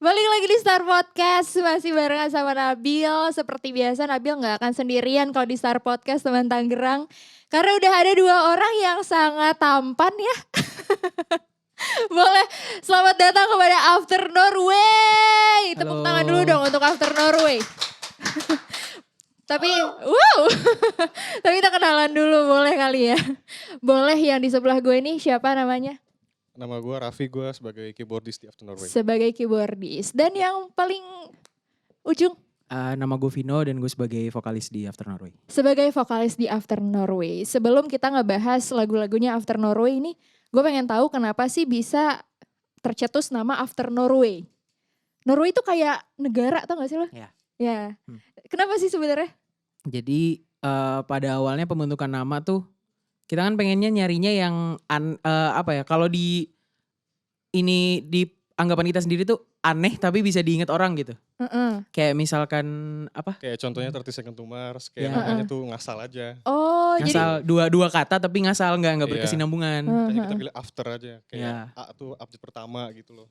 Balik lagi di Star Podcast, masih barengan sama Nabil. Seperti biasa Nabil gak akan sendirian kalau di Star Podcast teman Tangerang. Karena udah ada dua orang yang sangat tampan ya. Boleh selamat datang kepada After Norway. Tepuk tangan dulu dong untuk After Norway. Tapi tapi kita kenalan dulu boleh kali ya. Boleh, yang di sebelah gue ini siapa namanya? Nama gue Raffi, gue sebagai keyboardist di After Norway. Sebagai keyboardist. Dan yang paling ujung? Nama gue Vino dan gue sebagai vokalis di After Norway. Sebagai vokalis di After Norway. Sebelum kita ngebahas lagu-lagunya After Norway ini, gue pengen tahu kenapa sih bisa tercetus nama After Norway. Norway itu kayak negara, tau gak sih lo? Ya. Ya. Kenapa sih sebenarnya? Jadi pada awalnya pembentukan nama tuh kita kan pengennya nyarinya yang kalau di anggapan kita sendiri tuh aneh tapi bisa diingat orang gitu. Kayak misalkan apa? Kayak contohnya 30 Second to Mars, kayak Ya. namanya tuh ngasal aja. Oh, Ngasal dua kata tapi ngasal nggak Iya. berkesinambungan. Kayaknya kita pilih after aja, kayak Ya. A tuh update pertama gitu loh.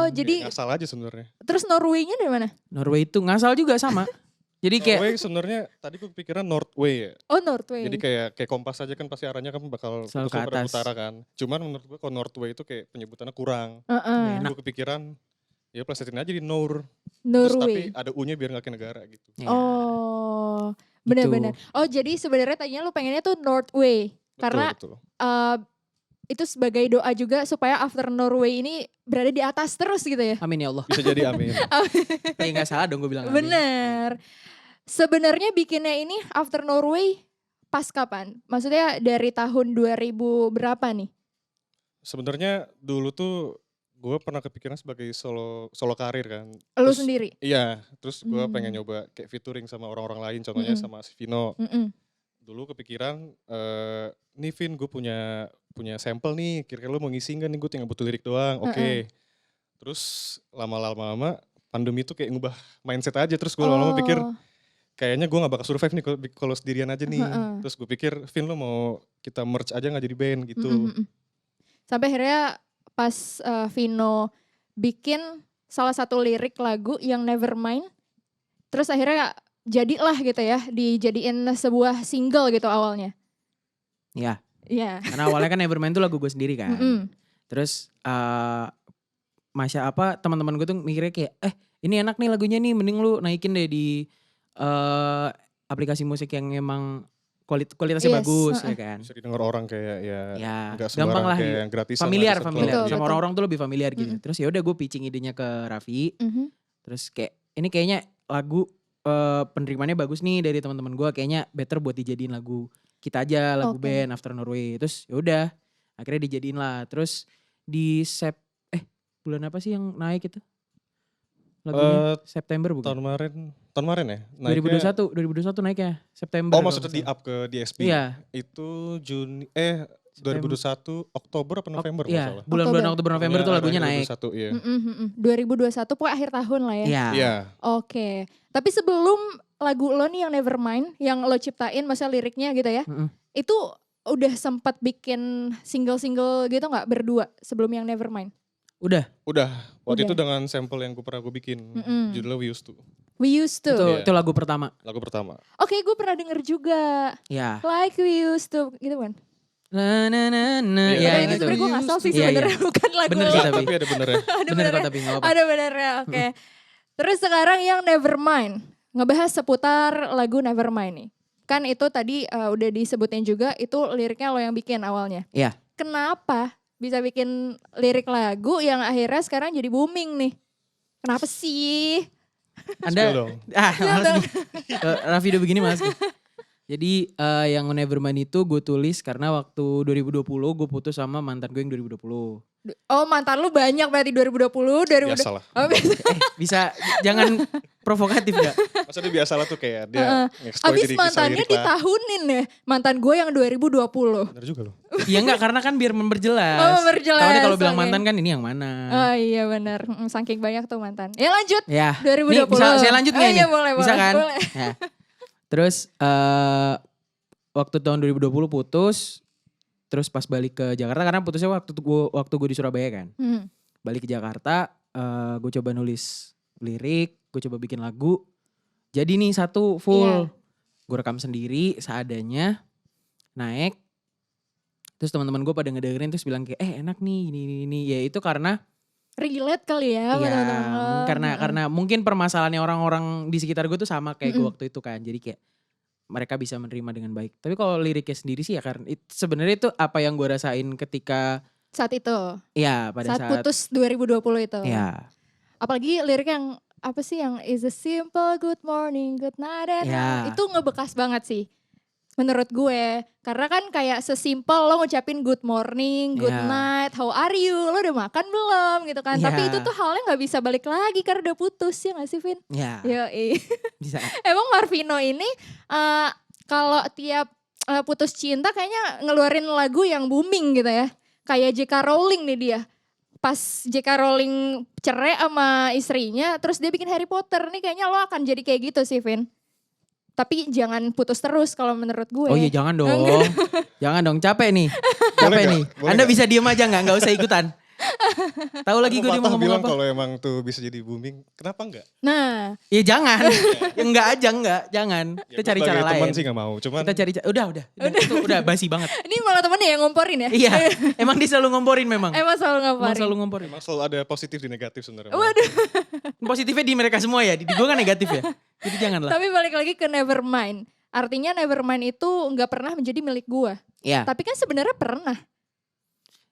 jadi Kayak ngasal aja sebenarnya. terus Norway-nya dari mana? Norway itu ngasal juga sama. Jadi kayak Norway sebenarnya tadi gue kepikiran Northway ya. Oh, Norway. Jadi kayak kompas aja kan pasti arahnya kan bakal Selalu fokus ke pada atas. utara kan. Cuman menurut gue kalau Northway itu kayak penyebutannya kurang. Enak. Gue kepikiran ya plesetin aja di Nor. Terus Norway. tapi ada U-nya biar gak kayak negara gitu. ya, Oh, gitu. benar-benar. Oh, jadi sebenarnya tadinya lu pengennya tuh Northway. Karena Betul. itu sebagai doa juga supaya After Norway ini berada di atas terus gitu ya. Amin ya Allah. Bisa jadi amin. Kayak nggak salah dong gue bilang. amin. Bener. Sebenarnya bikinnya ini After Norway pas kapan? Maksudnya dari tahun 2000 berapa nih? Sebenarnya dulu tuh gue pernah kepikiran sebagai solo karir kan. Lu Terus- sendiri? Iya, terus gue Hmm. pengen nyoba kayak featuring sama orang-orang lain, contohnya Mm-mm. sama si Vino. Mm-mm. Dulu kepikiran, nih Vin gue punya sampel nih, kira-kira lu mau ngisi gak nih, gue tinggal butuh lirik doang, oke. Terus lama-lama pandemi tuh kayak ngubah mindset aja, terus gue lama-lama pikir Oh, kayaknya gue gak bakal survive nih kalau sendirian aja nih. Heeh. Terus gue pikir, Vin lu mau kita merge aja gak jadi band gitu. mm-mm. Sampai akhirnya pas Vino bikin salah satu lirik lagu yang Nevermind, terus akhirnya jadilah gitu ya, dijadiin sebuah single gitu awalnya. Ya. Iya. Karena awalnya kan Nevermind tuh lagu gue sendiri kan. Mm-mm. Terus teman-teman gue tuh mikirnya kayak ini enak nih lagunya nih, mending lu naikin deh di aplikasi musik yang emang kualitasnya Yes, bagus ya kan. Bisa didengar orang kayak Ya, gak gampang sembarang lah kayak gitu. yang gratisan. Familiar lah, Betul, sama betul. orang-orang tuh lebih familiar gitu. Mm-mm. Terus ya udah gue pitching idenya ke Raffi. Mhm. Terus kayak ini kayaknya lagu penerimaannya bagus nih dari teman-teman gue, kayaknya better buat dijadiin lagu kita aja, lagu Oke. band After Norway. Terus ya udah akhirnya dijadiin lah. Terus di bulan apa sih yang naik itu? Lagunya September bukan? Tahun kemarin ya? Naiknya- 2021 naiknya September. Oh kalau maksudnya nggak di salah. up ke DSP? Iya. Itu 2021 Oktober apa November nggak Iya, salah? bulan-bulan Oktober November tuh lagunya naik. 2021 iya. 2021 pokoknya akhir tahun lah ya. Iya. Iya. Oke. Tapi sebelum lagu lo nih yang Nevermind, yang lo ciptain maksudnya liriknya gitu ya. Mm-mm. Itu udah sempat bikin single-single gitu gak berdua sebelum yang Nevermind? Udah. Waktu Udah. itu dengan sampel yang gue bikin. Mm-mm. Judulnya We Used To. We Used To. Iya. Itu lagu pertama. Lagu pertama. Oke, gue pernah denger juga. Ya. Like We Used To gitu kan. Na na na na. Iya, Ya Padahal ini gitu. sebenernya gue ngasal sih Iya, iya. sebenarnya bukan lagu Bener lo. sih tapi. Tapi ada benernya. Ada Bener benernya. kok tapi gak apa-apa. Ada benernya, oke. Terus sekarang yang Nevermind. Ngebahas seputar lagu Nevermind nih. Kan itu tadi udah disebutin juga, itu liriknya lo yang bikin awalnya. Iya. Kenapa bisa bikin lirik lagu yang akhirnya sekarang jadi booming nih? Kenapa sih? Anda Spill dong. males nih. Raffi udah begini males nih. Jadi yang Nevermind itu gue tulis karena waktu 2020 gue putus sama mantan gue yang 2020. Oh, mantan lu banyak berarti 2020, 2020. Biasa lah. Oh, biasa. Bisa jangan provokatif gak? Maksudnya biasa lah tuh kayak dia nge-explore Abis jadi kisah mantannya lirik lah. ditahunin ya. Mantan gue yang 2020. Bener juga loh. Iya enggak, karena kan biar memperjelas. Oh, memperjelas, Takutnya kalau bilang oke. mantan kan ini yang mana. Oh iya benar. Saking banyak tuh mantan. Ya lanjut. Ya. 2020. Nih, bisa saya lanjut nggak Oh, ini? iya, boleh, Bisa boleh, kan? boleh. Ya. Terus waktu tahun 2020 putus. Terus pas balik ke Jakarta, karena putusnya waktu gue di Surabaya kan. Hmm. Balik ke Jakarta, gue coba nulis lirik, gue coba bikin lagu. Jadi nih satu full. Gue rekam sendiri seadanya, naik. Terus teman-teman gue pada ngedengerin terus bilang kayak enak nih ini. Ya itu karena relate kali ya sama teman-teman lo. karena mungkin permasalahannya orang-orang di sekitar gue tuh sama kayak gue waktu itu kan. Jadi kayak mereka bisa menerima dengan baik. Tapi kalau liriknya sendiri sih ya karena sebenarnya itu apa yang gue rasain ketika saat itu. Ya pada saat putus 2020 itu. Ya. Apalagi lirik yang apa sih yang is a simple good morning, good night and itu ngebekas banget sih. Menurut gue, karena kan kayak sesimpel lo ngucapin good morning, good night, how are you, lo udah makan belum gitu kan. Tapi itu tuh halnya gak bisa balik lagi karena udah putus ya gak sih Vin? Iya. Bisa. Emang Marvino ini kalau tiap putus cinta kayaknya ngeluarin lagu yang booming gitu ya. Kayak J.K. Rowling nih dia. Pas J.K. Rowling cerai sama istrinya, terus dia bikin Harry Potter. Nih kayaknya lo akan jadi kayak gitu sih Vin. Tapi jangan putus terus kalau menurut gue. Oh iya jangan dong. Jangan dong, capek nih. Capek nih. Anda bisa diem aja gak usah ikutan. Tahu lagi gue dia mau ngomong bilang apa? Kalau emang tuh bisa jadi booming, kenapa enggak? Nah. Ya jangan. Ya enggak aja, jangan. Kita cari cara lain. Teman sih gak mau, cuman. Kita cari itu udah basi banget. Ini malah temennya yang ngomporin ya? Iya, emang dia selalu ngomporin memang. Emang selalu ngomporin. Emang selalu ada positif di negatif sebenarnya. Waduh. Positifnya di mereka semua ya, di gue kan negatif ya. Jadi janganlah. Tapi balik lagi ke Nevermind. Artinya Nevermind itu gak pernah menjadi milik gue. Iya. Tapi kan sebenarnya pernah.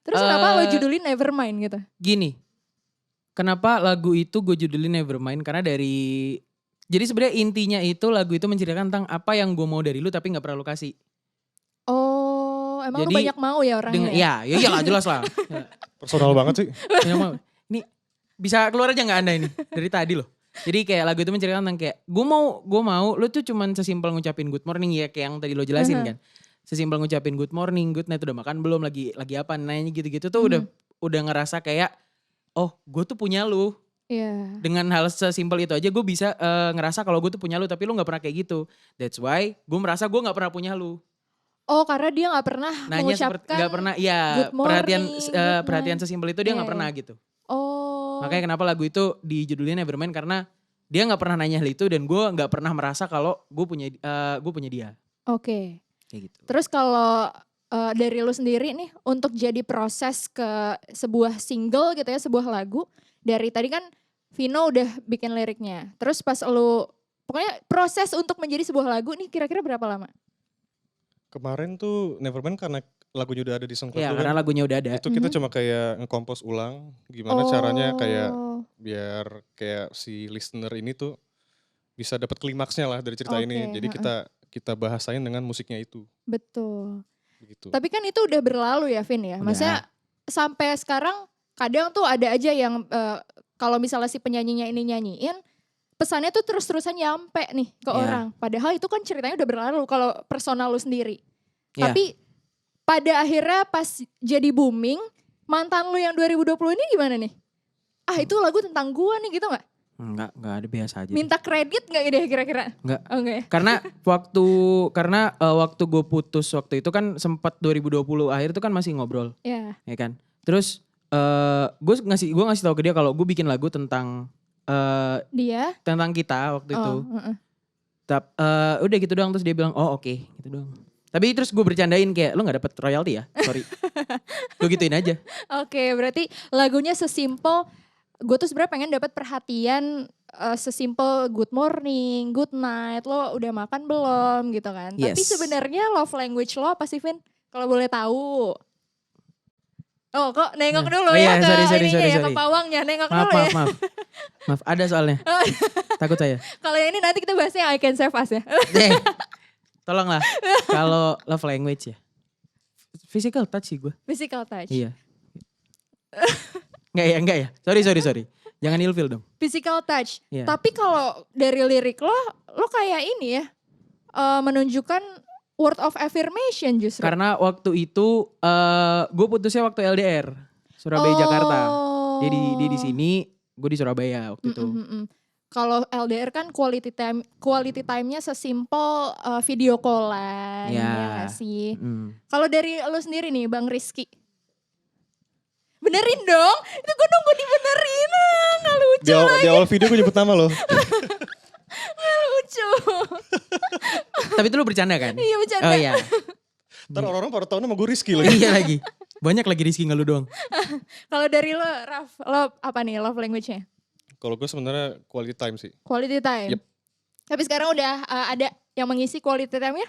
Terus kenapa lo judulin Nevermind gitu? Gini, kenapa lagu itu gue judulin Nevermind? Karena jadi sebenarnya intinya itu lagu itu menceritakan tentang apa yang gue mau dari lu tapi gak pernah lu kasih. Oh, emang jadi, lu banyak mau ya orangnya? Ya iyalah jelas lah. Personal banget sih. Ini bisa keluar aja gak Anda ini? Dari tadi loh. Jadi kayak lagu itu menceritakan tentang kayak gue mau lu tuh cuman sesimpel ngucapin good morning ya kayak yang tadi lo jelasin kan. Sesimpel ngucapin good morning, good night, udah makan belum, lagi apa, nanya gitu-gitu tuh udah ngerasa kayak oh gue tuh punya lu. Yeah. Dengan hal sesimpel itu aja gue bisa ngerasa kalau gue tuh punya lu tapi lu gak pernah kayak gitu. That's why gue merasa gue gak pernah punya lu. Oh karena dia gak pernah mengucapkan gak pernah, ya good morning, perhatian sesimpel itu dia gak pernah gitu. Oh. Makanya kenapa lagu itu dijudulin Nevermind karena dia gak pernah nanya hal itu dan gue gak pernah merasa kalau gue punya dia. Oke. Kayak gitu. Terus kalau dari lu sendiri nih untuk jadi proses ke sebuah single gitu ya, sebuah lagu. Dari tadi kan Vino udah bikin liriknya. Terus pas lu, pokoknya proses untuk menjadi sebuah lagu nih kira-kira berapa lama? Kemarin tuh Nevermind karena lagunya udah ada di SoundCloud. Iya karena lagunya udah ada. Itu kita cuma kayak ngekompos ulang. Gimana caranya kayak biar kayak si listener ini tuh bisa dapat klimaksnya lah dari cerita ini. Jadi kita bahasain dengan musiknya itu. Betul. Begitu. Tapi kan itu udah berlalu ya Vin ya. Maksudnya sampai sekarang kadang tuh ada aja yang kalau misalnya si penyanyinya ini nyanyiin, pesannya tuh terus-terusan nyampe nih ke orang. Padahal itu kan ceritanya udah berlalu kalau personal lu sendiri. Tapi pada akhirnya pas jadi booming, mantan lu yang 2020 ini gimana nih? Ah itu lagu tentang gua nih gitu gak? Enggak ada biasa aja. Minta kredit gak deh kira-kira? Enggak. Oh, enggak ya? Karena waktu gue putus waktu itu kan sempat 2020 akhir itu kan masih ngobrol. Iya. Ya kan. Terus gue ngasih tahu ke dia kalau gue bikin lagu tentang dia tentang kita waktu itu. Udah gitu doang terus dia bilang oh oke, gitu doang. Tapi terus gue bercandain kayak lo gak dapet royalti ya? Sorry. Gue gituin aja. Oke, berarti lagunya sesimpel gue tuh sebenarnya pengen dapat perhatian sesimpel good morning, good night, lo udah makan belum gitu kan. Yes. Tapi sebenarnya love language lo apa sih Vin? Kalau boleh tahu. Oh kok nengok dulu ya ke ininya ya, ke pawangnya, nengok dulu ya. Maaf, ada soalnya. Takut saya. Kalau yang ini nanti kita bahasnya I Can Save Us ya. Tolonglah, kalau love language ya. Physical touch sih gue. Physical touch. Iya. Enggak ya. Sorry. Jangan ilfil dong. Physical touch. Yeah. Tapi kalau dari lirik lo kayak ini ya, menunjukkan word of affirmation justru. Karena waktu itu gue putusnya waktu LDR, Surabaya Jakarta. Dia di sini, gue di Surabaya waktu itu. Kalau LDR kan quality time-nya sesimpel video call-an, ya gak sih? Kalau dari lo sendiri nih Bang Rizky. Benerin dong, itu gue nunggu dibenerin. Di awal video gue nyebut nama loh. Lucu. Tapi itu lu bercanda kan? Iya bercanda. Oh iya. Ntar orang-orang pada tahu nama gue Rizky lagi. Iya lagi. Banyak lagi Rizky nggak lu doang. Kalau dari lo, Raf, lo apa nih love language-nya? Kalau gue sebenarnya quality time sih. Quality time. Yep. Tapi sekarang udah ada yang mengisi quality time-nya?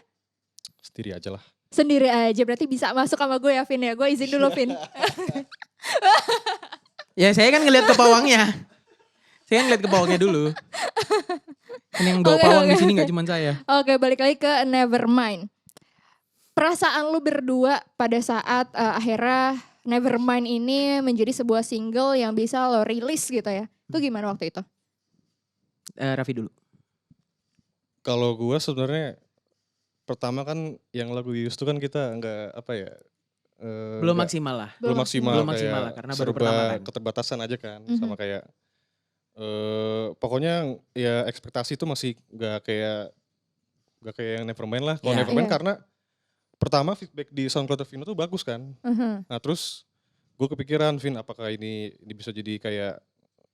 Sendiri aja lah. Sendiri aja, berarti bisa masuk sama gue ya Vin ya. Gue izin dulu Vin. Ya saya kan ngeliat ke pawangnya. Saya kan ngeliat ke pawangnya dulu. Kan yang bawa Oke, pawang oke. di sini nggak cuma saya. Oke, balik lagi ke Nevermind. Perasaan lu berdua pada saat akhirnya Nevermind ini menjadi sebuah single yang bisa lo rilis gitu ya. Itu gimana waktu itu? Raffi dulu. Kalau gue sebenarnya pertama kan yang lagu Yus itu kan kita nggak apa ya. Belum nggak- maksimal lah. Belum maksimal. Belum maksimal kayak lah, karena baru serba pertama kan. keterbatasan aja kan. Mhm. Sama kayak pokoknya ya ekspektasi itu masih nggak kayak yang Nevermind lah. Kalau Iya. Nevermind Iya. karena pertama feedback di SoundCloud Vino tuh bagus kan. Mhm. Nah terus gue kepikiran Vin apakah ini bisa jadi kayak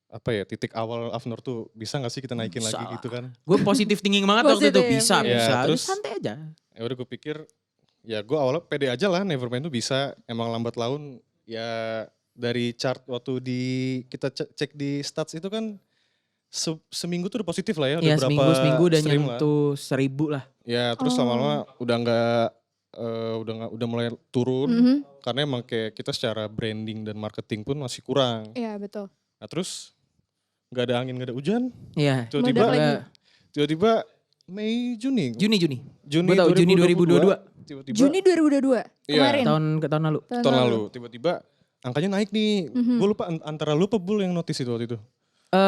apa ya titik awal Afnur tuh bisa gak sih kita naikin Bisa lagi lah. gitu kan. Gue positif thinking banget waktu itu. Positif, Bisa, oke. bisa. Ya, Terus terus- santai aja. Ya udah gue pikir ya gue awalnya pede aja lah Nevermind tuh bisa. Emang lambat laun ya dari chart waktu kita cek di stats itu kan seminggu tuh udah positif lah ya. Udah Ya berapa seminggu udah stream lah. nyentuh 1000 lah. Ya terus Oh. lama-lama udah mulai turun. Mhm. Karena emang kayak kita secara branding dan marketing pun masih kurang. Iya betul. Nah terus nggak ada angin nggak ada hujan. Iya. Tiba-tiba Meledak lagi. tiba-tiba Mei Juni Juni. Juni Gua tahu, Juni 2022. tiba-tiba Juni 2022 Iya. kemarin. Tahun lalu. tahun lalu tiba-tiba angkanya naik nih. Mhm. Gue lupa antara lu apa Bul yang notice itu waktu itu.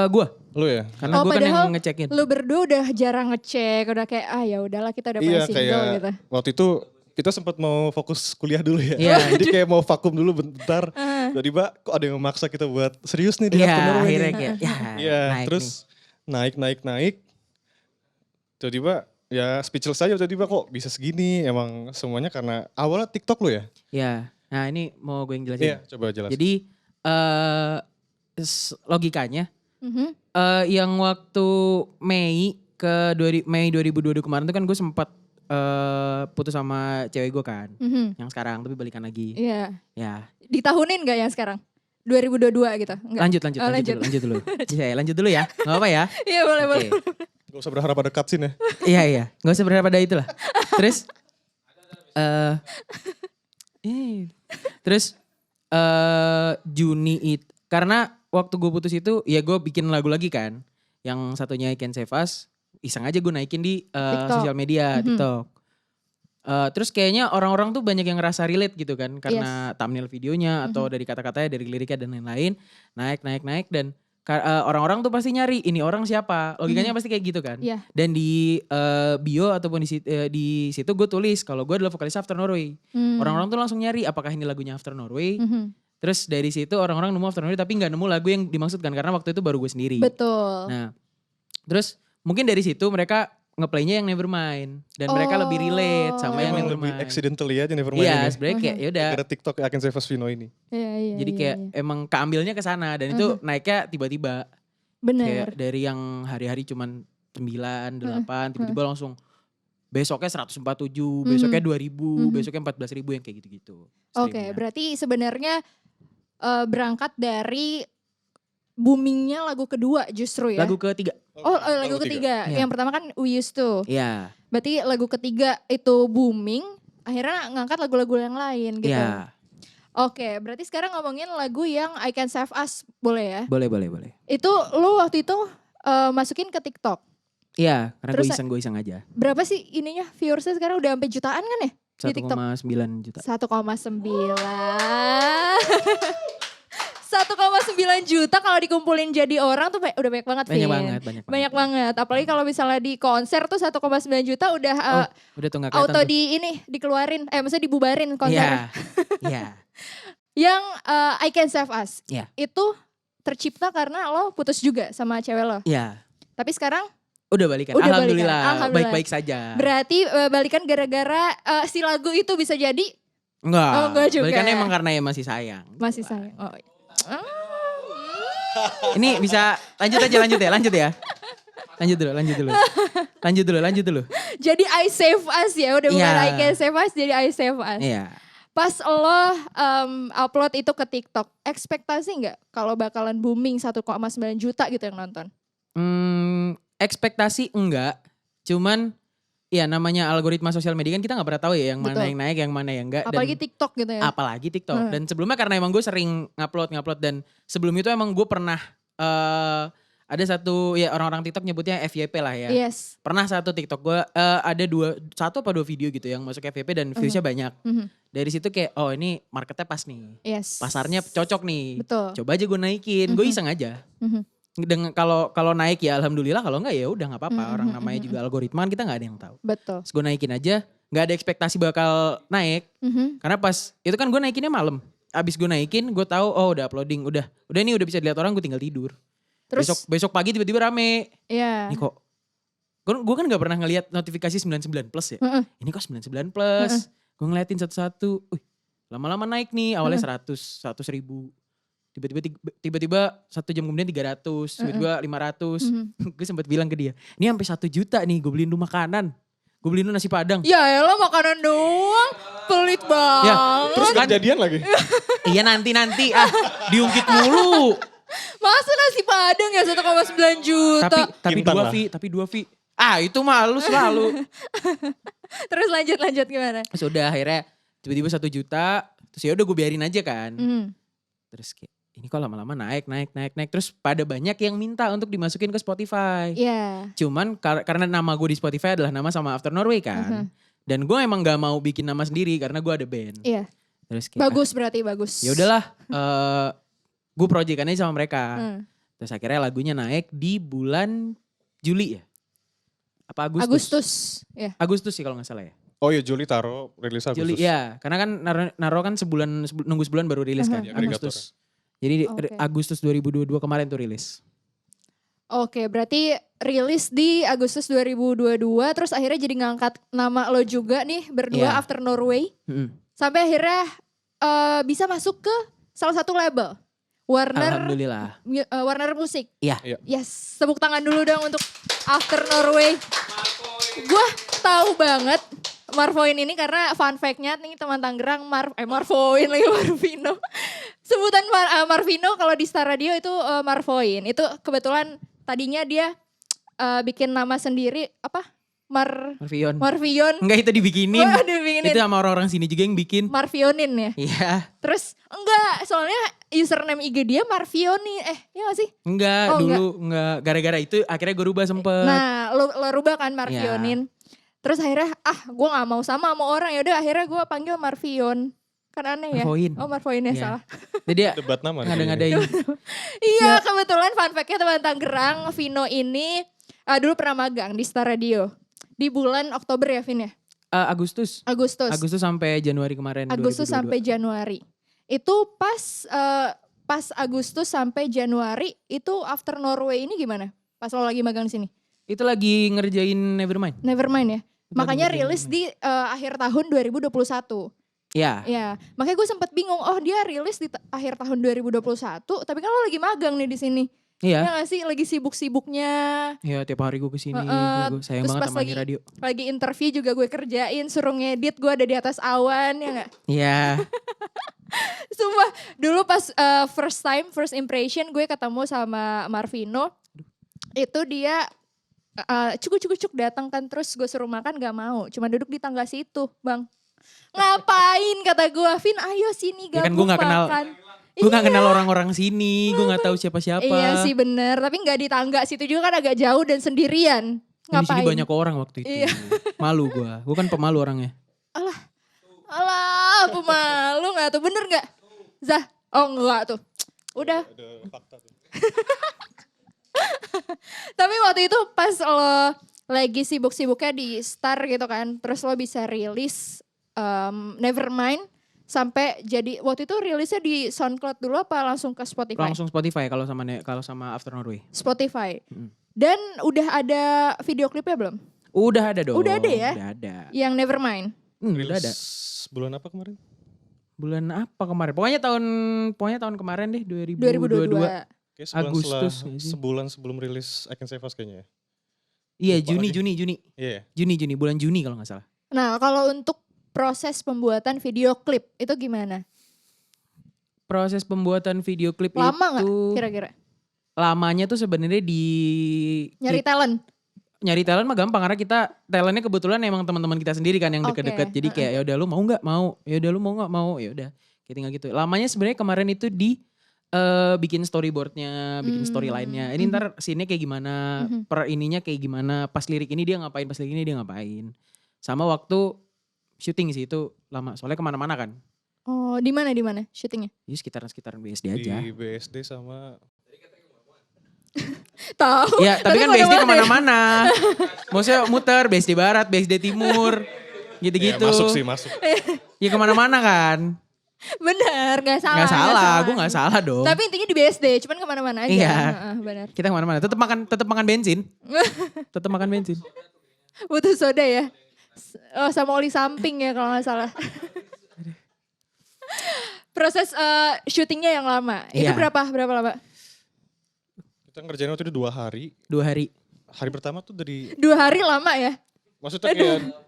Gue. Lu ya? Karena Oh, gue kan padahal yang ngecekin. Lu berdua udah jarang ngecek, udah kayak ya udahlah kita udah punya Iya single kayak gitu. waktu itu kita sempat mau fokus kuliah dulu ya. Iya. Jadi kayak mau vakum dulu bentar. Ah. Tiba-tiba kok ada yang memaksa kita buat serius nih di Iya After Norway akhirnya nih. kayak ya Iya, naik terus naik. Tiba-tiba ya speechless aja tiba-tiba kok bisa segini. Emang semuanya karena awalnya TikTok lu ya? nih. Iya. Nah ini mau gue yang jelasin. Iya, coba jelas. Jadi logikanya Mhm. yang waktu Mei Mei 2022 kemarin tuh kan gue sempat putus sama cewek gue kan. Mhm. Yang sekarang tapi balikan lagi. Iya. Ya. Ditahunin gak yang sekarang? 2022 gitu? Enggak. Lanjut Oh, lanjut. dulu. Iya, lanjut dulu ya. Gak apa ya. Iya boleh Oke. boleh. Gak usah berharap ada cutscene ya. Iya. Gak usah berharap pada itu lah. Terus. Terus Juni itu. Karena waktu gue putus itu ya gue bikin lagu lagi kan. Yang satunya I Can Save Us. Iseng aja gue naikin di TikTok. sosial media, Mhm. TikTok. Terus kayaknya orang-orang tuh banyak yang ngerasa relate gitu kan. Karena thumbnail videonya atau dari kata-katanya, dari liriknya dan lain-lain. Naik dan orang-orang tuh pasti nyari ini orang siapa. Logikanya pasti kayak gitu kan. Iya. Dan di bio ataupun di situ gue tulis kalau gue adalah vokalis After Norway. Hmm. Orang-orang tuh langsung nyari apakah ini lagunya After Norway. Mhm. Terus dari situ orang-orang nemu After Norway tapi nggak nemu lagu yang dimaksudkan karena waktu itu baru gue sendiri. Betul. Nah, terus mungkin dari situ mereka ngeplaynya yang Nevermind dan mereka Oh. lebih relate sama yang Emang lebih Nevermind. accidentally aja Nevermind Iya, ini. sebenarnya kayak ya udah. Gara TikTok akan Save Us Vino ini. Iya. Jadi kayak emang keambilnya ke sana dan itu naiknya tiba-tiba. bener. Kayak dari yang hari-hari cuman 9, 8, tiba-tiba langsung besoknya 147, besoknya 2000, besoknya 14.000 yang kayak gitu-gitu. Oke, streamnya. berarti sebenarnya berangkat dari boomingnya lagu kedua justru ya. Lagu ketiga. lagu ketiga. Iya. Yang pertama kan We Used To. Iya. Berarti lagu ketiga itu booming, akhirnya ngangkat lagu-lagu yang lain gitu. Iya. Oke, berarti sekarang ngomongin lagu yang I Can Save Us, boleh ya? Boleh. Itu lu waktu itu masukin ke TikTok. Iya, karena Terus gue iseng aja. Berapa sih ininya viewersnya sekarang udah sampai jutaan kan ya? Di TikTok. 1,9 juta. 1,9 1,9 juta kalau dikumpulin jadi orang tuh udah banyak banget, Vin. Banyak banget. Apalagi kalau misalnya di konser tuh 1,9 juta udah Udah tuh gak kelihatan auto tuh. dikeluarin, maksudnya dibubarin konser. Iya. Yang I Can Save Us, Iya. itu tercipta karena lo putus juga sama cewek lo. Iya. Tapi sekarang Udah balikan. Udah Alhamdulillah. balikan. Alhamdulillah. Baik-baik saja. berarti balikan gara-gara si lagu itu bisa jadi Enggak. Oh, enggak juga. Balikannya emang karena ya masih sayang. masih sayang. Oh. Ini bisa lanjut ya. Lanjut dulu. Jadi I save us ya, udah bukan Iya. I can save us jadi I save us. Iya. Pas lo upload itu ke TikTok, ekspektasi nggak kalau bakalan booming 1,9 juta gitu yang nonton? Ekspektasi enggak, cuman ya namanya algoritma sosial media kan kita nggak pernah tahu ya yang mana Betul. yang naik, yang mana yang enggak. Apalagi dan TikTok gitu ya. apalagi TikTok. Dan sebelumnya karena emang gue sering ngupload dan sebelum itu emang gue pernah ada satu ya orang-orang TikTok nyebutnya FYP lah ya. Yes. Pernah satu TikTok gue ada satu apa dua video gitu yang masuk FYP dan viewsnya banyak. Mhm. Dari situ kayak oh ini marketnya pas nih. Yes. Pasarnya cocok nih. Betul. Coba aja gue naikin, gue iseng aja. Mhm. Dengan kalau naik ya alhamdulillah, kalau enggak ya udah nggak apa-apa. Mhm, Orang mhm, namanya mhm. juga algoritma kan kita nggak ada yang tahu. Betul. Terus gue naikin aja, nggak ada ekspektasi bakal naik. Mhm. Karena pas itu kan gue naikinnya malam. Abis gue naikin, gue tahu oh udah uploading, udah ini udah bisa dilihat orang, gue tinggal tidur. Terus Besok pagi tiba-tiba rame. ya. Ini kok gue kan nggak pernah ngelihat notifikasi 99 plus ya. Heeh. Ini kok 99 plus. Gue ngeliatin satu-satu. Lama-lama naik nih. Awalnya 100 ribu. Tiba-tiba 1 jam kemudian 300. Tiba-tiba 500. Gue sempat bilang ke dia. Ini sampai 1 juta nih gue beliin lu makanan. Gue beliin lu nasi padang. Ya elah makanan doang. Pelit banget. Terus gak jadian lagi. Iya nanti diungkit mulu. Masa nasi padang ya 1,9 juta. Tapi Intan 2 lah. Vi. Itu mah lu selalu. Terus lanjut gimana? Terus udah akhirnya tiba-tiba 1 juta. Terus ya udah gue biarin aja kan. Terus kayak ini kok lama-lama naik. Terus pada banyak yang minta untuk dimasukin ke Spotify. Iya. Cuman karena nama gue di Spotify adalah nama sama After Norway kan. Dan gue emang gak mau bikin nama sendiri karena gue ada band. Iya. Terus kayak Bagus berarti bagus. ya udahlah, gue proyekannya sama mereka. Hmm. Terus akhirnya lagunya naik di bulan Juli ya? Apa Agustus? Agustus. Ya. Agustus sih kalau gak salah ya. Oh iya Juli taruh rilis Agustus. Juli ya, karena kan naro kan nunggu sebulan baru rilis kan. Iya, agregator. Agustus. Jadi Oke. Agustus 2022 kemarin tuh rilis. Oke, berarti rilis di Agustus 2022 terus akhirnya jadi ngangkat nama lo juga nih berdua Iya. After Norway. Mm-mm. Sampai akhirnya bisa masuk ke salah satu label. Alhamdulillah. Warner Music. Iya. Iya. Yes, tepuk tangan dulu dong untuk After Norway. Gue tahu banget Marvoin ini karena fun fact-nya nih teman Tangerang Marvoin lagi Marvino. Sebutan Marvino kalau di Star Radio itu Marvoin. Itu kebetulan tadinya dia bikin nama sendiri apa? Marvion. Marvion. Enggak itu dibikinin. Wah, dibikinin. Itu sama orang-orang sini juga yang bikin. Marvionin ya. Iya. Terus enggak, soalnya username IG dia Marvioni. Iya gak sih? Enggak, Oh, dulu enggak. Gara-gara itu akhirnya gue rubah sempet. Nah, lo rubah kan Marvionin. Terus akhirnya gue gak mau sama orang. Yaudah akhirnya gue panggil Marvion. Kan aneh ya. Marvoin. Oh Marvoin ya Iya. salah. Jadi ya Debat nama. ngada-ngadain. Iya kebetulan fun fact-nya teman Tangerang. Vino ini dulu pernah magang di Star Radio. Di bulan Oktober ya Vin ya? Agustus Agustus sampai Januari kemarin. Agustus 2022. sampai Januari. Itu pas Agustus sampai Januari itu After Norway ini gimana? Pas lo lagi magang di sini? Itu lagi ngerjain Nevermind. Nevermind ya. Itu Makanya lagi ngerjain rilis di akhir tahun 2021. Ya. Ya, makanya gue sempet bingung. Oh dia rilis di akhir tahun 2021, tapi kan lo lagi magang nih di sini. Iya. Ya gak sih? Lagi sibuk-sibuknya. Ya tiap hari gue kesini. Heeh. Sayang Terus banget pas sama Ani radio. lagi interview juga gue kerjain, suruh ngedit, gue ada di atas awan, ya gak? Iya. Sumpah, dulu pas first impression gue ketemu sama Marvino, itu dia cuk datang kan, terus gue suruh makan gak mau, cuma duduk di tangga situ, bang. Ngapain kata gue, Vin ayo sini Ya kan gabung gue gak kenal. makan. Gue gak kenal orang-orang sini. Gue gak tahu siapa-siapa. Iya sih bener, tapi gak di tangga situ juga kan agak jauh dan sendirian. Dan di sini Ngapain? banyak orang waktu itu. Iya. Malu gue. Gue kan pemalu orangnya. Alah, pemalu gak tuh, bener gak? Zah, oh enggak tuh. Udah. Tapi waktu itu pas lo lagi sibuk-sibuknya di Star gitu kan, terus lo bisa rilis Nevermind sampai jadi waktu itu rilisnya di SoundCloud dulu apa langsung ke Spotify? Langsung Spotify kalau sama After Norway. Spotify. Mm. Dan udah ada video klipnya belum? Udah ada dong. Udah ada ya? Udah ada. Yang Nevermind. Udah ada. Bulan apa kemarin? Bulan apa kemarin? Pokoknya tahun kemarin deh 2022. 2022. Kayak sebulan Agustus setelah, nggak sih? sebulan sebelum rilis I Can Save Us kayaknya ya. Iya Lupa lagi. Juni bulan Juni kalau nggak salah. Nah kalau untuk proses pembuatan video klip itu gimana? Proses pembuatan video klip Lama nggak itu kira-kira? lamanya tuh sebenarnya di Nyari talent? nyari talent mah gampang karena kita talentnya kebetulan emang teman-teman kita sendiri kan yang Oke, deket-deket. Jadi kayak ya udah lu mau nggak mau, ya udah lu mau nggak mau, ya udah kayak tinggal gitu. Lamanya sebenarnya kemarin itu di bikin storyboardnya, bikin storyline-nya. Ini ntar scene-nya kayak gimana, per ininya kayak gimana, pas lirik ini dia ngapain, pas lirik ini dia ngapain. Sama waktu syuting sih itu lama, soalnya kemana-mana kan. Oh di mana syutingnya? Jadi sekitaran BSD aja. Di BSD sama Tahu. Ya tapi kan BSD kemana-mana ya? kemana-mana. Maksudnya muter, BSD Barat, BSD Timur, gitu-gitu. ya, masuk. Ya kemana-mana kan. Bener, gak salah. Gak salah, gue gak salah dong. Tapi intinya di BSD, cuman kemana-mana aja. Iya. Bener. Kita kemana-mana, tetap makan bensin. Tetap makan bensin. Butuh soda ya? Oh sama oli samping ya kalau gak salah. Proses syutingnya yang lama, itu Iya. berapa lama? Kita ngerjain waktu itu 2 hari. 2 hari. Hari pertama tuh dari 2 hari lama ya? maksudnya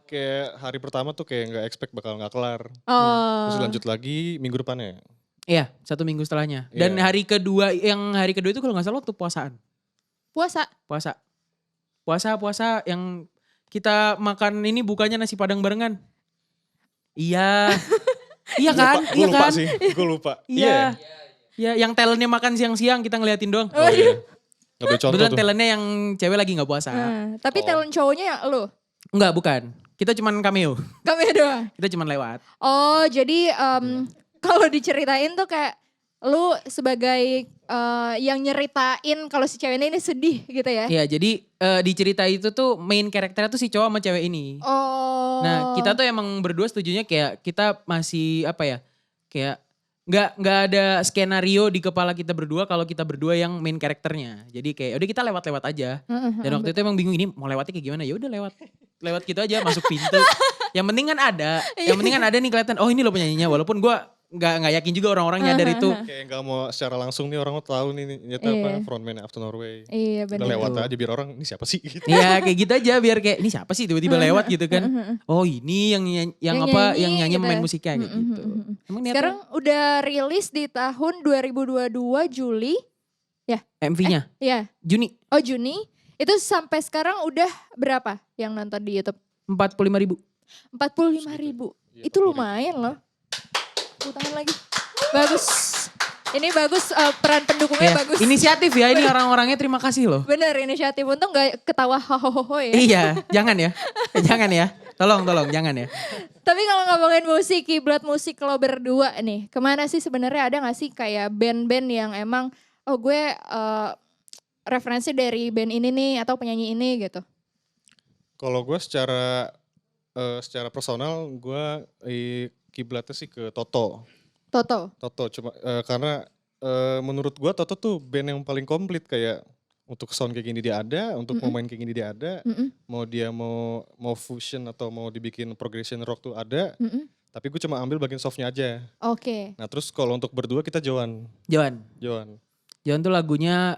kayak hari pertama tuh kayak nggak expect bakal nggak kelar. Terus Oh. lanjut lagi minggu depannya. Iya, 1 minggu setelahnya. Dan Iya. hari kedua itu kalau gak salah waktu puasaan. Puasa yang kita makan ini bukanya nasi padang barengan. Iya. Iya kan? Gue Iya lupa kan? sih, gue lupa. Iya. Ya, yang talentnya makan siang-siang kita ngeliatin doang. Oh iya. Gak boleh contoh Kebetulan tuh. talentnya yang cewek lagi gak puasa. Tapi talent cowoknya yang lo? Enggak, bukan. Kita cuman cameo. Kami doang? Kita cuman lewat. Oh jadi kalau diceritain tuh kayak lu sebagai yang nyeritain kalau si cewek ini sedih gitu ya? Iya, jadi di cerita itu tuh main karakternya tuh si cowok sama cewek ini. Oh. Nah, kita tuh emang berdua setujunya kayak kita masih apa ya? Kayak nggak ada skenario di kepala kita berdua kalau kita berdua yang main karakternya. Jadi kayak udah kita lewat-lewat aja. Dan waktu itu emang bingung ini mau lewatnya kayak gimana? Ya udah lewat gitu aja masuk pintu. Yang penting kan ada. Yang penting kan ada nih kelihatan. Oh ini lo penyanyinya. Walaupun gue nggak yakin juga orang-orang nyadar itu. Kayak gak mau secara langsung nih orang mau tahu nih nyata Iya. apa frontman After Norway. Iya Udah benar. lewat Gitu. aja biar orang ini siapa sih gitu. Iya kayak gitu aja biar kayak ini siapa sih tiba-tiba lewat gitu kan. Oh ini yang Yang apa nyanyi yang nyanyi gitu. main musiknya kayak gitu. Emang niatnya Sekarang udah rilis di tahun 2022 Juli. MV-nya Ya. Juni Oh Juni. Itu sampai sekarang udah berapa yang nonton di YouTube? 45.000. 45.000. Iya, Itu 45.000. lumayan loh. Tepuk tangan lagi. Bagus. Ini bagus peran pendukungnya Ya, bagus. inisiatif ya ini orang-orangnya terima kasih loh. Bener inisiatif. Untung gak ketawa hohoho ya. Iya, jangan ya. Jangan ya. Tolong jangan ya. Tapi kalau ngomongin musik, kiblat musik lo berdua nih. Kemana sih sebenarnya ada gak sih kayak band-band yang emang oh gue referensi dari band ini nih atau penyanyi ini gitu. Kalau gue secara personal gue kiblatnya sih ke Toto. Toto. Cuma karena menurut gue Toto tuh band yang paling komplit kayak untuk sound kayak gini dia ada, untuk mau main kayak gini dia ada, mau dia mau fusion atau mau dibikin progression rock tuh ada. Tapi gue cuma ambil bagian softnya aja. Oke. Nah terus kalau untuk berdua kita Joan. Joan tuh lagunya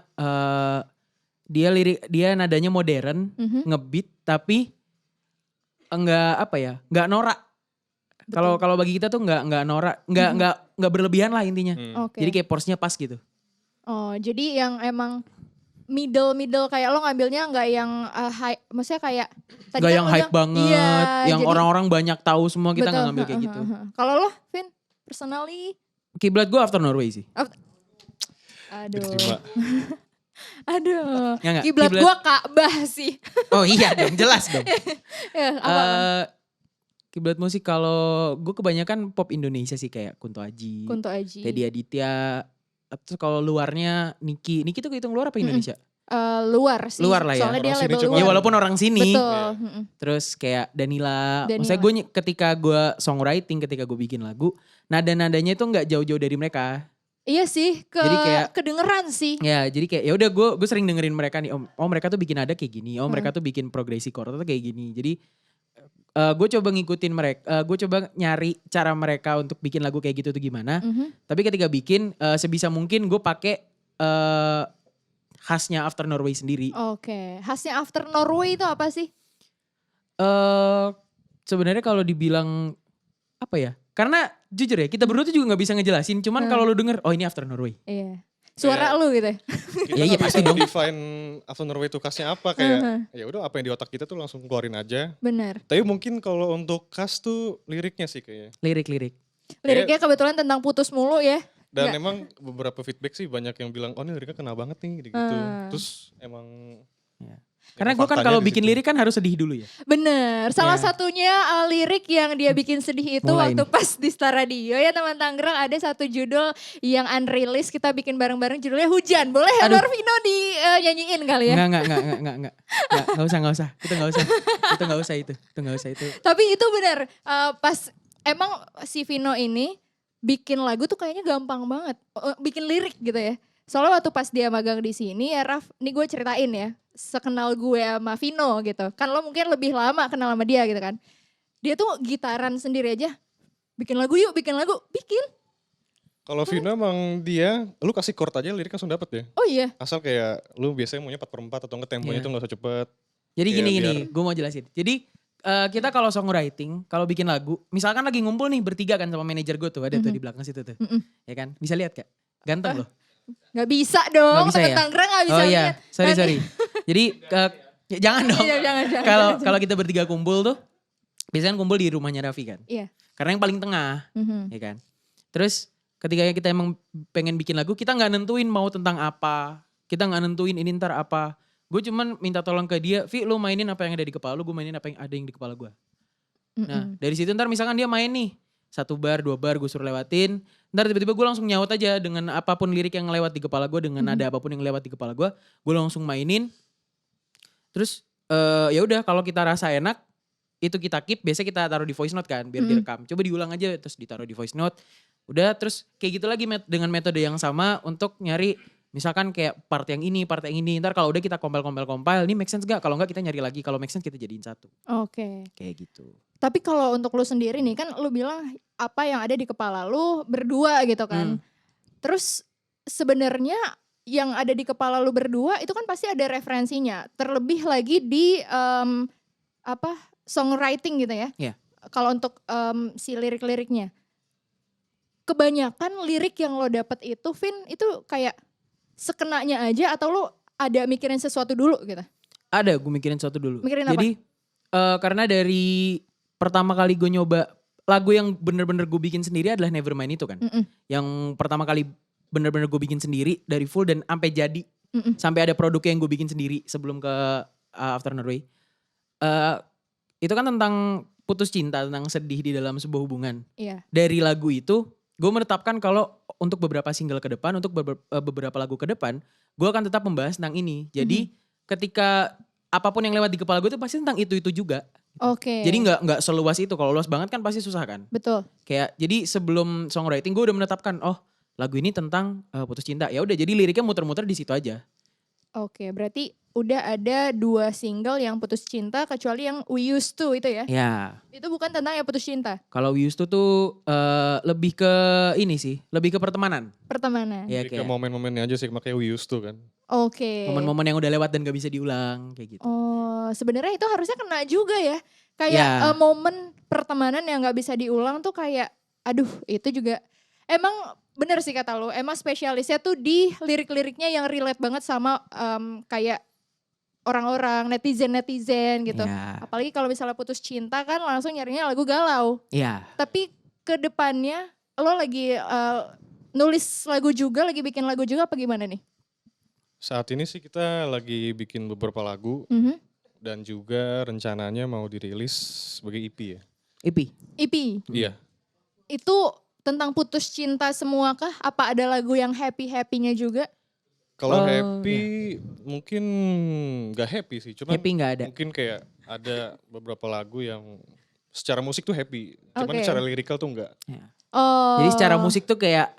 dia nadanya modern, ngebeat tapi enggak norak. Kalau bagi kita tuh enggak norak, enggak berlebihan lah intinya. Oke. Jadi kayak porsinya pas gitu. Oh jadi yang emang middle kayak lo ngambilnya nggak yang high, maksudnya kayak tadi Enggak kan yang lo hype bilang, banget, iya, yang jadi- orang-orang banyak tahu semua kita betul, enggak ngambil kayak gitu. Kalau lo, Vin, personally, Kiblat gue After Norway sih. aduh, Diterima. aduh, Ya nggak? kiblat gua Ka'bah sih. Oh iya dong, jelas dong. Ya, apa? Kiblat musik kalau gue kebanyakan pop Indonesia sih kayak Kunto Aji, Kunto Aji. Teddy Aditya. Terus kalau luarnya Niki tuh kehitung luar apa Indonesia? Luar sih. Luar lah ya. Soalnya dia Orang sini label cuma- luar. Ya walaupun orang sini. Betul. Terus kayak Danila. Danila. Maksudnya gue ketika gue songwriting, ketika gue bikin lagu, nada-nadanya itu nggak jauh-jauh dari mereka. Iya sih, Jadi kayak- kedengeran sih. Ya jadi kayak ya udah gue sering dengerin mereka nih. Oh mereka tuh bikin nada kayak gini. Oh mereka tuh bikin progresi chord tuh kayak gini. Jadi gue coba ngikutin mereka. Gue coba nyari cara mereka untuk bikin lagu kayak gitu tuh gimana. Tapi ketika bikin sebisa mungkin gue pakai khasnya After Norway sendiri. Oke, khasnya After Norway itu apa sih? Sebenarnya kalau dibilang apa ya? Karena jujur ya kita berdua tuh juga nggak bisa ngejelasin. Cuman kalau lu denger, oh ini After Norway. Iya. Suara lu gitu ya? Kita Iya, nggak pasti bisa dong. define After Norway itu khasnya apa, kayak ya udah apa yang di otak kita tuh langsung keluarin aja. Benar. Tapi mungkin kalau untuk khas tuh liriknya sih kayaknya. Lirik-lirik. Liriknya kebetulan tentang putus mulu ya. Dan Nggak. emang beberapa feedback sih banyak yang bilang, oh ini liriknya kena banget nih gitu. Terus emang Ya. Karena gue kan faktanya kalau di bikin situ. lirik kan harus sedih dulu ya. Bener, salah Ya. satunya lirik yang dia bikin sedih itu Mulai waktu nih. pas di Star Radio ya teman Tangerang, ada satu judul yang unreleased kita bikin bareng-bareng judulnya Hujan. Boleh ya Aduh. Norvino nyanyiin kali ya? Enggak. Enggak usah. Itu enggak usah. Itu enggak usah itu. Tapi itu benar, pas emang si Vino ini bikin lagu tuh kayaknya gampang banget, bikin lirik gitu ya. Soalnya waktu pas dia magang di sini ya Raf, ini gue ceritain ya, sekenal gue sama Vino gitu. Kan lo mungkin lebih lama kenal sama dia gitu kan. Dia tuh gitaran sendiri aja, bikin lagu yuk, bikin. kalau Vino emang dia, lu kasih chord aja lirik langsung dapet ya. Oh iya, Asal kayak lu biasanya maunya 4/4 atau enggak temponya Iya. tuh gak usah cepet. Jadi Iya, gini, biar- gue mau jelasin. Jadi kita kalau songwriting, kalau bikin lagu, misalkan lagi ngumpul nih bertiga kan sama manajer gue tuh, ada tuh di belakang situ tuh. Ya kan, bisa lihat Kak? Ganteng loh. gak bisa dong, Nggak bisa temen ya? Tangerang gak bisa Oh iya, lihat. sorry. Nanti- Jadi ya jangan dong. Iya, jangan. Kalau kita bertiga kumpul tuh, biasanya kan kumpul di rumahnya Raffi kan. Iya. Karena yang paling tengah, Mhm. ya kan. Terus ketika kita emang pengen bikin lagu, kita nggak nentuin mau tentang apa. Kita nggak nentuin ini ntar apa. Gue cuman minta tolong ke dia, Vi lu mainin apa yang ada di kepala lu, gue mainin apa yang ada yang di kepala gue. Nah dari situ ntar misalkan dia main nih, 1 bar, 2 bar gue suruh lewatin. Ntar tiba-tiba gue langsung nyaut aja dengan apapun lirik yang lewat di kepala gue, dengan nada apapun yang lewat di kepala gue langsung mainin. Terus ya udah kalau kita rasa enak, itu kita keep, biasanya kita taruh di voice note kan, biar direkam. Coba diulang aja terus ditaruh di voice note. Udah terus kayak gitu lagi dengan metode yang sama untuk nyari misalkan kayak part yang ini, ntar kalau udah kita compile, ini make sense gak? Kalau enggak kita nyari lagi, kalau make sense kita jadiin satu. Oke. Kayak gitu. Tapi kalau untuk lu sendiri nih, kan lu bilang apa yang ada di kepala lu berdua gitu kan. Terus sebenarnya yang ada di kepala lu berdua itu kan pasti ada referensinya. Terlebih lagi di songwriting gitu ya. Iya. Kalau untuk si lirik-liriknya. Kebanyakan lirik yang lo dapet itu, Vin, itu kayak sekenanya aja atau lo ada mikirin sesuatu dulu gitu? Ada, gue mikirin sesuatu dulu. Mikirin apa? Jadi karena dari pertama kali gue nyoba lagu yang bener-bener gue bikin sendiri adalah Nevermind itu kan. Yang pertama kali bener-bener gue bikin sendiri dari full dan sampai jadi. Sampai ada produk yang gue bikin sendiri sebelum ke After Norway. Itu kan tentang putus cinta, tentang sedih di dalam sebuah hubungan. Iya. Dari lagu itu gue menetapkan kalau untuk beberapa single ke depan, untuk beberapa lagu ke depan, gue akan tetap membahas tentang ini. Jadi ketika apapun yang lewat di kepala gue itu pasti tentang itu juga. Oke. Jadi nggak seluas itu. Kalau luas banget kan pasti susah kan. Betul. Kayak jadi sebelum songwriting gue udah menetapkan, oh lagu ini tentang putus cinta. Ya udah jadi liriknya muter-muter di situ aja. Oke, berarti udah ada 2 single yang putus cinta kecuali yang We Used To itu ya. Ya. Itu bukan tentang yang putus cinta, Kalau We Used To tuh lebih ke ini sih, lebih ke pertemanan. pertemanan. Ya Jadi ke kayak momen-momennya aja sih, makanya we used to kan. Oke. momen-momen yang udah lewat dan gak bisa diulang kayak gitu. Oh, sebenarnya itu harusnya kena juga ya. Kayak Ya. momen pertemanan yang nggak bisa diulang tuh kayak, aduh itu juga emang bener sih kata lo. Emang spesialisnya tuh di lirik-liriknya yang relate banget sama kayak orang-orang netizen gitu. Ya. Apalagi kalau misalnya putus cinta kan langsung nyarinya lagu galau. Ya. Tapi ke depannya lo lagi nulis lagu juga, lagi bikin lagu juga apa gimana nih? Saat ini sih kita lagi bikin beberapa lagu dan juga rencananya mau dirilis sebagai EP ya. EP. EP, Iya. itu tentang putus cinta semua kah? Apa ada lagu yang happy-happynya juga? Kalau happy mungkin gak happy sih, cuman Happy nggak ada. mungkin kayak ada beberapa lagu yang secara musik tuh happy, cuman Oke. secara lirikal tuh enggak. Ya. Oh. Jadi secara musik tuh kayak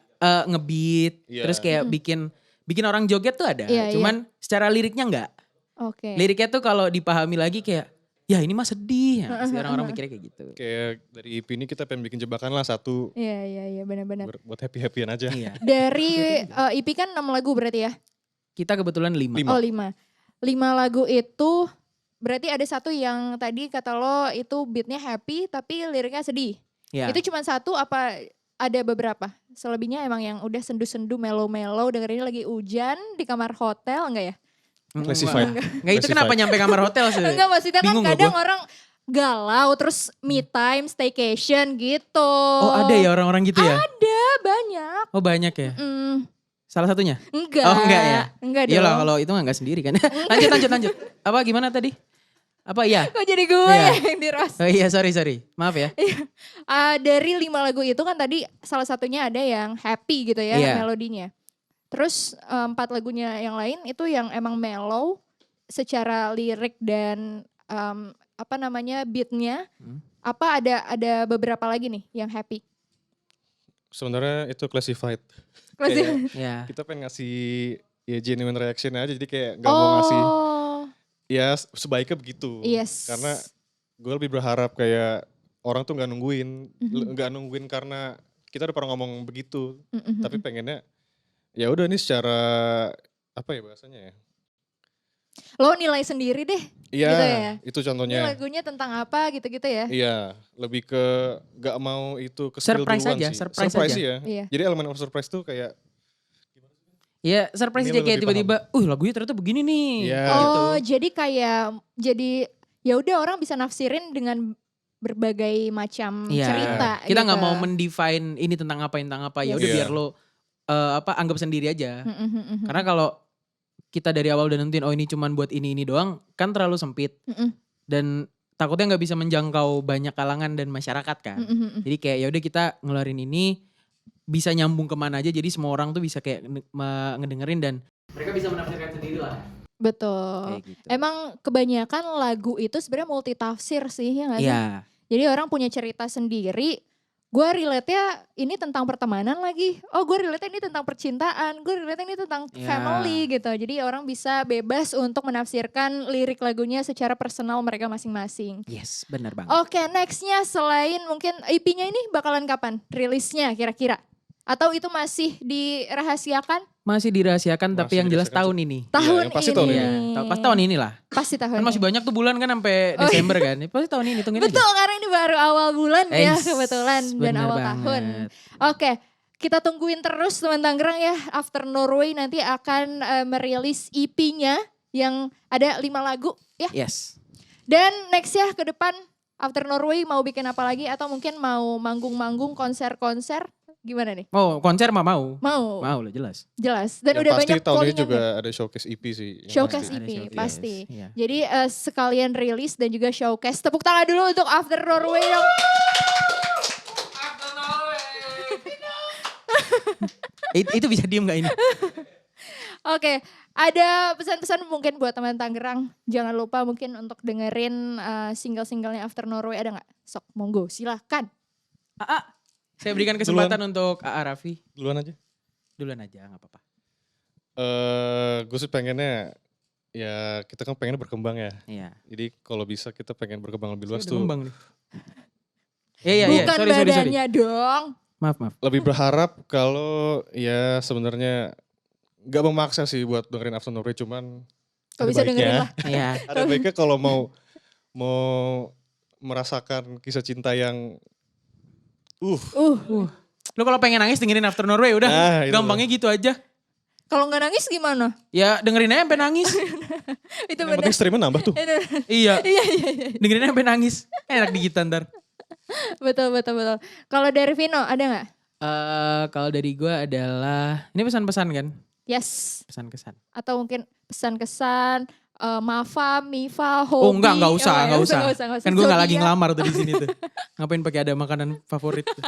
ngebeat, Iya. terus kayak bikin orang joget tuh ada. Iya, Cuman secara liriknya enggak. Oke. Liriknya tuh kalau dipahami lagi kayak ya ini mah sedih. Ya, pasti orang-orang mikirnya kayak gitu. Kayak dari EP ini kita pengen bikin jebakan lah satu. Iya benar-benar. Buat happy-happyan aja. Iya. Dari EP kan 6 lagu berarti ya? Kita kebetulan 5. Lima. Oh 5. 5 lagu itu berarti ada satu yang tadi kata lo itu beatnya happy tapi liriknya sedih. Ya. Itu cuma satu apa ada beberapa? Selebihnya emang yang udah sendu-sendu mellow-mellow dengerin lagi hujan di kamar hotel enggak ya? Classified. Enggak itu kenapa nyampe kamar hotel sih? Enggak maksudnya kan Bingung gak kadang gua? orang galau terus me time, staycation gitu. Oh ada ya orang-orang gitu ya? Ada banyak. Oh banyak ya? Salah satunya? Enggak. Oh enggak ya? Enggak dong. Iyalah kalau itu enggak sendiri kan. lanjut. Apa gimana tadi? Apa iya? Kok jadi gue Iya. yang di roast? Oh iya sorry. Maaf ya. Dari 5 lagu itu kan tadi salah satunya ada yang happy gitu ya Iya. melodinya. Terus 4 lagunya yang lain itu yang emang mellow secara lirik dan beatnya. Apa ada beberapa lagi nih yang happy? Sebenarnya itu classified. Klasik. Ya. Kita pengen ngasih ya genuine reaction aja, jadi kayak gak mau ngasih ya sebaiknya begitu. Yes. Karena gue lebih berharap kayak orang tuh gak nungguin karena kita udah pernah ngomong begitu. Tapi pengennya ya udah nih secara apa ya bahasanya ya. Lo nilai sendiri deh. Iya gitu ya? itu Ini contohnya. lagunya tentang apa gitu-gitu ya. Iya lebih ke gak mau itu ke skill Surprise duluan aja, sih. surprise aja. ya. Iya. Jadi elemen of surprise tuh kayak Ya surprise Ini aja lo kayak lebih tiba-tiba, lagunya ternyata begini nih. Iya. Gitu. Oh, jadi ya udah orang bisa nafsirin dengan berbagai macam Iya. cerita. Kita nggak gitu. mau mendefine ini tentang apa. Ya udah Yes. biar lo anggap sendiri aja. Mm-mm. Karena kalau kita dari awal udah nentuin ini cuman buat ini doang kan terlalu sempit. Mm-mm. Dan takutnya nggak bisa menjangkau banyak kalangan dan masyarakat kan. Mm-mm. Jadi kayak ya udah kita ngeluarin ini bisa nyambung kemana aja. Jadi semua orang tuh bisa kayak ngedengerin dan mereka bisa menafsirkan sendiri lah. Betul. Kayak gitu. Emang kebanyakan lagu itu sebenarnya multitafsir sih ya nggak sih? Iya. Jadi orang punya cerita sendiri. Gue relate-nya ini tentang pertemanan lagi. Oh gue relate-nya ini tentang percintaan. Gue relate-nya ini tentang Ya. family gitu. Jadi orang bisa bebas untuk menafsirkan lirik lagunya secara personal mereka masing-masing. Yes, benar banget. Oke, nextnya selain mungkin EP-nya ini bakalan kapan rilisnya kira-kira? Atau itu masih dirahasiakan? Masih dirahasiakan tapi Masih yang jelas dirahasiakan tahun ini. Tahun yang pasti ini. tahun Iya, pas tahun ini lah. Pasti tahun Kan masih ini. banyak tuh bulan kan sampai Desember kan. Pasti tahun ini tungguin Betul, aja. karena ini baru awal bulan ya Eits, kebetulan dan bener awal banget. tahun. Oke, kita tungguin terus teman Tangerang ya. After Norway nanti akan merilis EP-nya yang ada 5 lagu ya. Yes. Dan next ya ke depan After Norway mau bikin apa lagi atau mungkin mau manggung-manggung konser-konser gimana nih? Mau konser mah mau. Mau. Mau lah jelas. Jelas. Dan yang udah pasti banyak tahun ini callingan juga ya? ada showcase EP sih. yang Showcase pasti. EP, Ada showcase, pasti. iya. Jadi sekalian rilis dan juga showcase. Tepuk tangan dulu untuk After Norway dong. Itu bisa diem gak ini? Oke, ada pesan-pesan mungkin buat teman Tangerang. Jangan lupa mungkin untuk dengerin single-singlenya After Norway ada gak? Sok, monggo silahkan. Saya berikan kesempatan untuk AA Raffi. Duluan aja. Duluan aja gak apa-apa. Gue sih pengennya ya kita kan pengen berkembang ya. Iya. Jadi kalau bisa kita pengen berkembang lebih luas Saya udah tuh. ngembang nih. Iya. Bukan Sorry. badannya dong. Maaf. Lebih berharap kalau ya sebenarnya gak memaksa sih buat dengerin After Norway, cuman Kalau ada bisa baiknya- dengerin lah. Iya. Ada baiknya kalau mau merasakan kisah cinta yang Lu kalau pengen nangis dengerin After Norway udah. Nah, itu Gampangnya gitu aja. Kalau nggak nangis gimana? Ya dengerin aja sampai nangis. Itu yang benar. penting streamnya nambah tuh. Iya. Iya. Dengerin aja sampai nangis. Enak di kita ntar. Betul. Kalau dari Vino ada nggak? Kalau dari gue adalah, ini pesan-pesan kan? Yes. Pesan-kesan. Atau mungkin pesan-kesan, Mafa, Mifa, hobi. Oh enggak usah. Nggak usah. Kan gue gak lagi Zodiac. ngelamar tuh di sini tuh. Ngapain pakai ada makanan favorit tuh.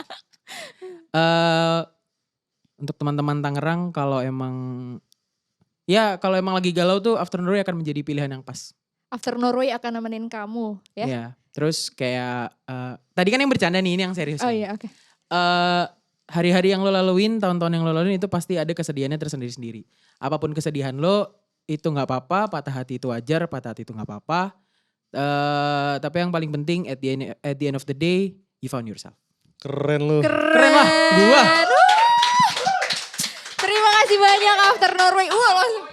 Untuk teman-teman Tangerang kalau emang lagi galau tuh After Norway akan menjadi pilihan yang pas. After Norway akan nemenin kamu ya. Iya. Terus kayak tadi kan yang bercanda nih, ini yang serius. Oh nih. iya, oke. Hari-hari yang lo laluin, tahun-tahun yang lo laluin itu pasti ada kesedihannya tersendiri-sendiri. Apapun kesedihan lo itu nggak apa-apa, patah hati itu wajar, patah hati itu nggak apa-apa. Tapi yang paling penting at the end of the day, you found yourself. Keren lu. Keren lah, gua. Terima kasih banyak After Norway. Langsung.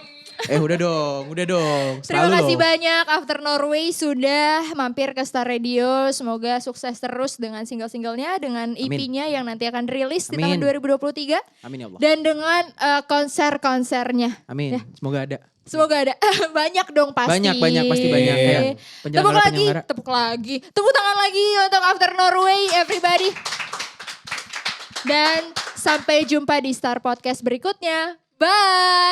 Udah dong. Terima Selalu kasih loh. banyak After Norway sudah mampir ke Star Radio. Semoga sukses terus dengan single-singlenya, dengan EP-nya yang nanti akan rilis di tahun Amin. 2023. Amin ya Allah. Dan dengan konser-konsernya. Amin. Semoga ada. Semoga ada. Banyak dong pasti. Banyak pasti banyak. Iya. Ya. Penyelenggara-penyelenggara. Tepuk lagi. Tepuk tangan lagi untuk After Norway everybody. Dan sampai jumpa di Star Podcast berikutnya. Bye.